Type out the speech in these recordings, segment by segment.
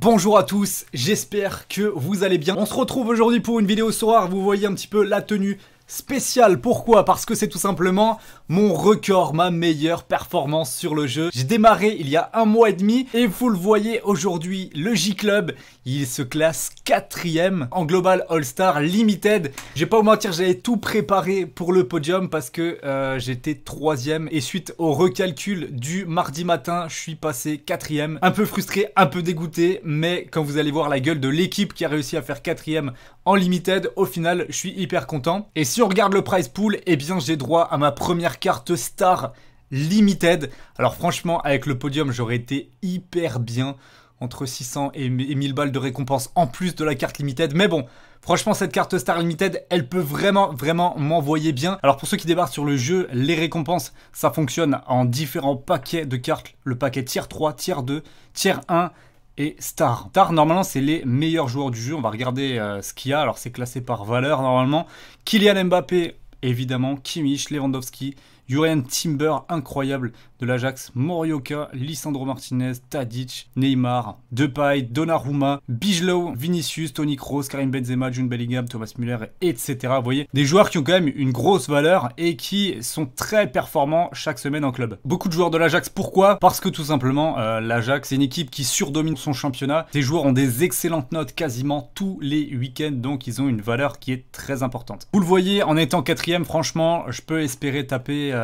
Bonjour à tous, j'espère que vous allez bien. On se retrouve aujourd'hui pour une vidéo soir, vous voyez un petit peu la tenue spéciale. Pourquoi? Parce que c'est tout simplement mon record, ma meilleure performance sur le jeu. J'ai démarré il y a un mois et demi et vous le voyez aujourd'hui, le J-Club, il se classe 4ème en Global All-Star Limited. Je vais pas vous mentir, j'avais tout préparé pour le podium parce que j'étais 3ème et suite au recalcul du mardi matin, je suis passé 4ème. Un peu frustré, un peu dégoûté, mais quand vous allez voir la gueule de l'équipe qui a réussi à faire 4ème en Limited, au final, je suis hyper content. Et si on regarde le prize pool, eh bien j'ai droit à ma première carte Star Limited. Alors franchement, avec le podium, j'aurais été hyper bien. Entre 600 et 1000 balles de récompense en plus de la carte Limited. Mais bon, franchement, cette carte Star Limited, elle peut vraiment m'envoyer bien. Alors pour ceux qui débarquent sur le jeu, les récompenses, ça fonctionne en différents paquets de cartes. Le paquet tier 3, tier 2, tier 1 et Star. Star, normalement, c'est les meilleurs joueurs du jeu. On va regarder ce qu'il y a. Alors c'est classé par valeur, normalement. Kylian Mbappé, évidemment. Kimmich, Lewandowski, Jurrien Timber, incroyable, de l'Ajax, Morioka, Lisandro Martinez, Tadic, Neymar, Depay, Donnarumma, Bijlow, Vinicius, Toni Kroos, Karim Benzema, Jude Bellingham, Thomas Müller, etc. Vous voyez, des joueurs qui ont quand même une grosse valeur et qui sont très performants chaque semaine en club. Beaucoup de joueurs de l'Ajax, pourquoi? Parce que tout simplement, l'Ajax, c'est une équipe qui surdomine son championnat. Ces joueurs ont des excellentes notes quasiment tous les week-ends, donc ils ont une valeur qui est très importante. Vous le voyez, en étant 4ème, franchement, je peux espérer taper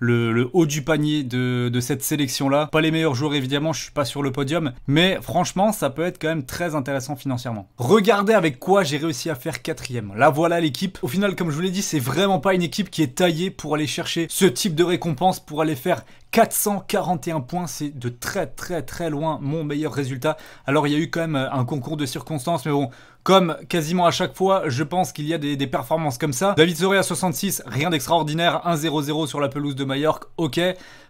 le haut du panier de cette sélection-là. Pas les meilleurs joueurs évidemment, je suis pas sur le podium, mais franchement, ça peut être quand même très intéressant financièrement. Regardez avec quoi j'ai réussi à faire 4ème. Là, voilà l'équipe. Au final, comme je vous l'ai dit, c'est vraiment pas une équipe qui est taillée pour aller chercher ce type de récompense, pour aller faire 441 points, c'est de très loin mon meilleur résultat. Alors il y a eu quand même un concours de circonstances, mais bon, comme quasiment à chaque fois, je pense qu'il y a des performances comme ça. David Zoré à 66, rien d'extraordinaire, 1-0-0 sur la pelouse de Majorque, ok.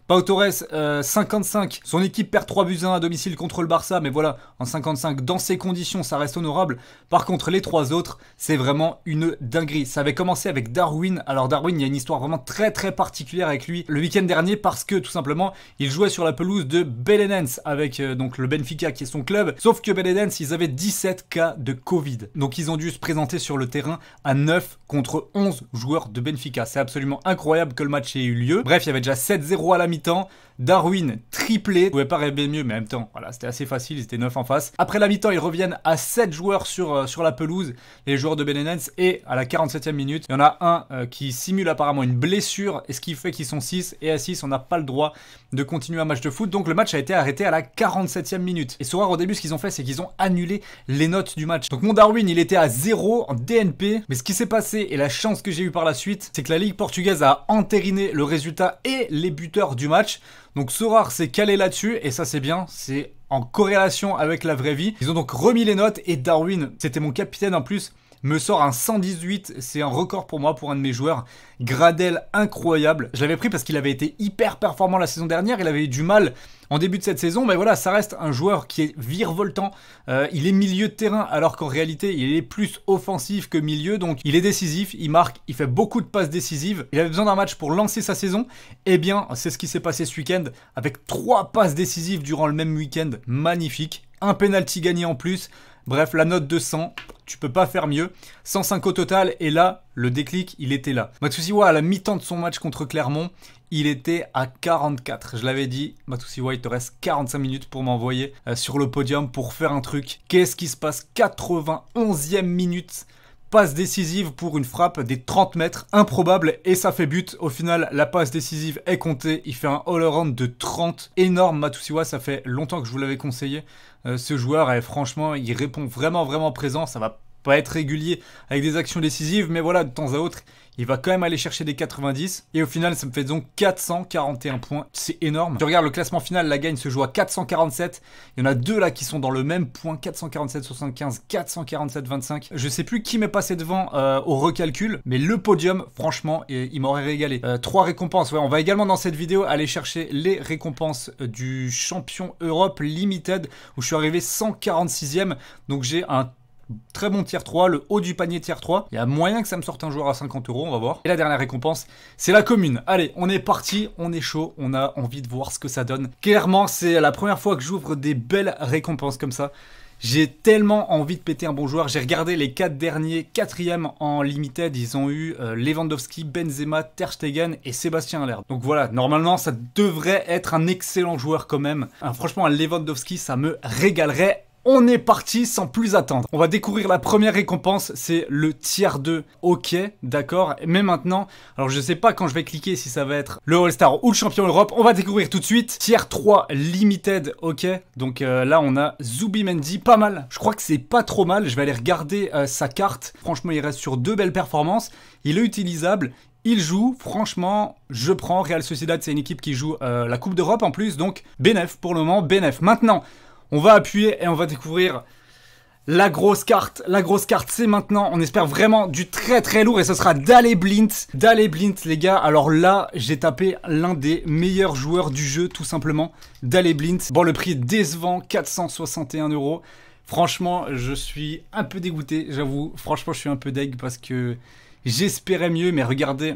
Pau Torres, 55, son équipe perd 3-1 à domicile contre le Barça, mais voilà, en 55, dans ces conditions, ça reste honorable. Par contre, les trois autres, c'est vraiment une dinguerie. Ça avait commencé avec Darwin. Alors Darwin, il y a une histoire vraiment très particulière avec lui le week-end dernier parce que tout simplement, il jouait sur la pelouse de Belenenses avec donc le Benfica qui est son club. Sauf que Belenenses, ils avaient 17 cas de Covid. Donc ils ont dû se présenter sur le terrain à 9 contre 11 joueurs de Benfica. C'est absolument incroyable que le match ait eu lieu. Bref, il y avait déjà 7-0 à la mi-temps. Darwin triplé, vous pouvez pas rêver mieux, mais en même temps, voilà, c'était assez facile, ils étaient 9 en face. Après la mi-temps, ils reviennent à 7 joueurs sur la pelouse, les joueurs de Belenenses, et à la 47e minute, il y en a un qui simule apparemment une blessure, et ce qui fait qu'ils sont 6, et à 6, on n'a pas le droit de continuer un match de foot, donc le match a été arrêté à la 47e minute. Et Sorare, au début, ce qu'ils ont fait, c'est qu'ils ont annulé les notes du match. Donc mon Darwin, il était à 0 en DNP, mais ce qui s'est passé, et la chance que j'ai eue par la suite, c'est que la Ligue portugaise a entériné le résultat et les buteurs du match. Donc Sorare s'est calé là-dessus et ça c'est bien, c'est en corrélation avec la vraie vie. Ils ont donc remis les notes et Darwin, c'était mon capitaine en plus, me sort un 118, c'est un record pour moi, pour un de mes joueurs. Gradel incroyable, je l'avais pris parce qu'il avait été hyper performant la saison dernière, il avait eu du mal en début de cette saison, mais voilà, ça reste un joueur qui est virevoltant, il est milieu de terrain alors qu'en réalité il est plus offensif que milieu, donc il est décisif, il marque, il fait beaucoup de passes décisives, il avait besoin d'un match pour lancer sa saison, et bien c'est ce qui s'est passé ce week-end, avec 3 passes décisives durant le même week-end, magnifique, un penalty gagné en plus. Bref, la note de 100, tu peux pas faire mieux. 105 au total, et là, le déclic, il était là. Matsusiwa, à la mi-temps de son match contre Clermont, il était à 44. Je l'avais dit, Matsusiwa, il te reste 45 minutes pour m'envoyer sur le podium pour faire un truc. Qu'est-ce qui se passe? 91e minute. Passe décisive pour une frappe des 30 mètres, improbable, et ça fait but. Au final, la passe décisive est comptée, il fait un all-around de 30, énorme. Matsusiwa, ça fait longtemps que je vous l'avais conseillé, ce joueur, et franchement, il répond vraiment présent. Ça va pas être régulier avec des actions décisives, mais voilà, de temps à autre, il va quand même aller chercher des 90. Et au final, ça me fait donc 441 points. C'est énorme. Tu regardes le classement final, la gagne se joue à 447. Il y en a deux là qui sont dans le même point. 447-75, 447-25. Je sais plus qui m'est passé devant au recalcul. Mais le podium, franchement, il m'aurait régalé. 3 récompenses. Ouais, on va également dans cette vidéo aller chercher les récompenses du champion Europe Limited. Où je suis arrivé 146e. Donc j'ai un très bon tier 3, le haut du panier tier 3. Il y a moyen que ça me sorte un joueur à 50 €, on va voir. Et la dernière récompense, c'est la commune. Allez, on est parti, on est chaud, on a envie de voir ce que ça donne. Clairement, c'est la première fois que j'ouvre des belles récompenses comme ça. J'ai tellement envie de péter un bon joueur. J'ai regardé les 4 derniers, 4e en limited. Ils ont eu Lewandowski, Benzema, Ter Stegen et Sébastien Haller. Donc voilà, normalement ça devrait être un excellent joueur quand même. Franchement, un Lewandowski, ça me régalerait. On est parti sans plus attendre. On va découvrir la première récompense, c'est le tier 2. Ok, d'accord. Mais maintenant, alors je sais pas quand je vais cliquer si ça va être le All-Star ou le champion Europe. On va découvrir tout de suite. Tier 3 limited, ok. Donc là on a Zubimendi, pas mal. Je crois que c'est pas trop mal. Je vais aller regarder sa carte. Franchement, il reste sur 2 belles performances. Il est utilisable. Il joue, franchement, je prends. Real Sociedad, c'est une équipe qui joue la Coupe d'Europe en plus. Donc bénef pour le moment, bénef. Maintenant, on va appuyer et on va découvrir la grosse carte. La grosse carte, c'est maintenant. On espère vraiment du très très lourd et ce sera Daley Blind. Daley Blind, les gars. Alors là, j'ai tapé l'un des meilleurs joueurs du jeu, tout simplement. Daley Blind. Bon, le prix est décevant, 461 €. Franchement, je suis un peu dégoûté, j'avoue. Franchement, je suis un peu deg parce que j'espérais mieux, mais regardez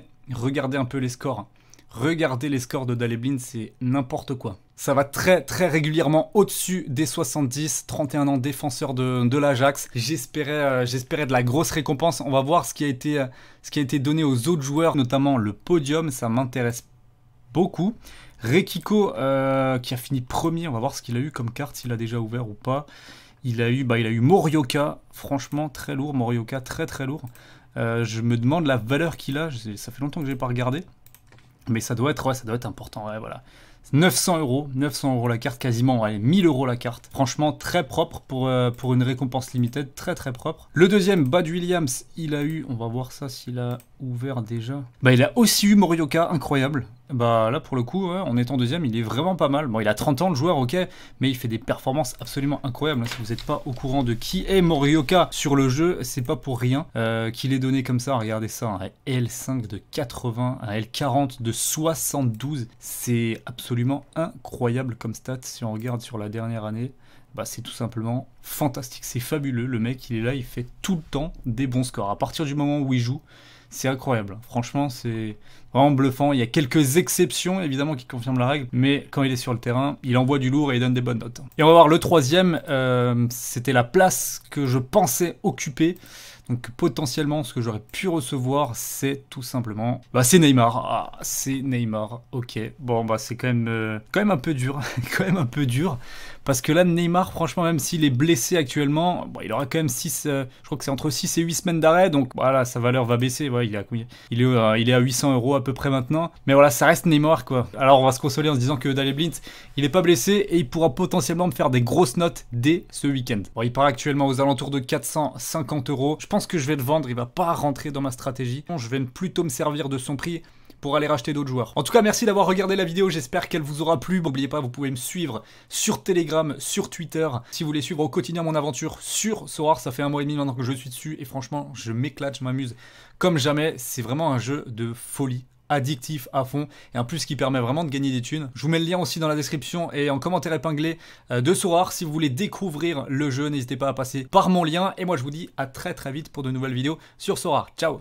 un peu les scores. Regardez les scores de Daley Blind, c'est n'importe quoi. Ça va très très régulièrement au-dessus des 70, 31 ans, défenseur de l'Ajax. J'espérais de la grosse récompense. On va voir ce qui a été donné aux autres joueurs, notamment le podium, ça m'intéresse beaucoup. Rekiko qui a fini premier, on va voir ce qu'il a eu comme carte, s'il a déjà ouvert ou pas. Il a eu Morioka, franchement très lourd, Morioka très très lourd. Je me demande la valeur qu'il a, ça fait longtemps que je n'ai pas regardé. Mais ça doit être important, ouais, voilà. 900 € la carte, quasiment, ouais, 1000 € la carte. Franchement, très propre pour une récompense limited, très très propre. Le deuxième, Bad Williams, il a eu, on va voir ça s'il a ouvert déjà. Bah, il a aussi eu Morioka, incroyable. Bah là, pour le coup, ouais, en étant deuxième, il est vraiment pas mal. Bon, il a 30 ans, le joueur, ok, mais il fait des performances absolument incroyables. Si vous n'êtes pas au courant de qui est Morioka sur le jeu, c'est pas pour rien qu'il est donné comme ça. Regardez ça, un L5 de 80, un L40 de 72. C'est absolument incroyable comme stat. Si on regarde sur la dernière année, bah, c'est tout simplement fantastique. C'est fabuleux. Le mec, il est là, il fait tout le temps des bons scores. À partir du moment où il joue, c'est incroyable. Franchement, c'est vraiment bluffant. Il y a quelques exceptions, évidemment, qui confirment la règle. Mais quand il est sur le terrain, il envoie du lourd et il donne des bonnes notes. Et on va voir le troisième. C'était la place que je pensais occuper. Donc potentiellement, ce que j'aurais pu recevoir, c'est tout simplement... Bah, c'est Neymar. Ah, c'est Neymar. Ok. Bon, bah, c'est quand même un peu dur. Quand même un peu dur. Parce que là, Neymar, franchement, même s'il est blessé actuellement, bon, il aura quand même 6... je crois que c'est entre 6 et 8 semaines d'arrêt. Donc voilà, sa valeur va baisser. Ouais, il est à 800 € à peu près maintenant. Mais voilà, ça reste Neymar, quoi. Alors, on va se consoler en se disant que Daley Blind, il n'est pas blessé et il pourra potentiellement me faire des grosses notes dès ce week-end. Bon, il part actuellement aux alentours de 450 €. Je pense que je vais le vendre, il va pas rentrer dans ma stratégie. Je vais plutôt me servir de son prix pour aller racheter d'autres joueurs. En tout cas, merci d'avoir regardé la vidéo, j'espère qu'elle vous aura plu. N'oubliez pas, vous pouvez me suivre sur Telegram, sur Twitter. Si vous voulez suivre au quotidien mon aventure sur Sorare, ça fait 1 mois et demi maintenant que je suis dessus. Et franchement, je m'éclate, je m'amuse comme jamais. C'est vraiment un jeu de folie, addictif à fond, et en plus qui permet vraiment de gagner des thunes. Je vous mets le lien aussi dans la description et en commentaire épinglé de Sorare. Si vous voulez découvrir le jeu, n'hésitez pas à passer par mon lien. Et moi, je vous dis à très très vite pour de nouvelles vidéos sur Sorare. Ciao!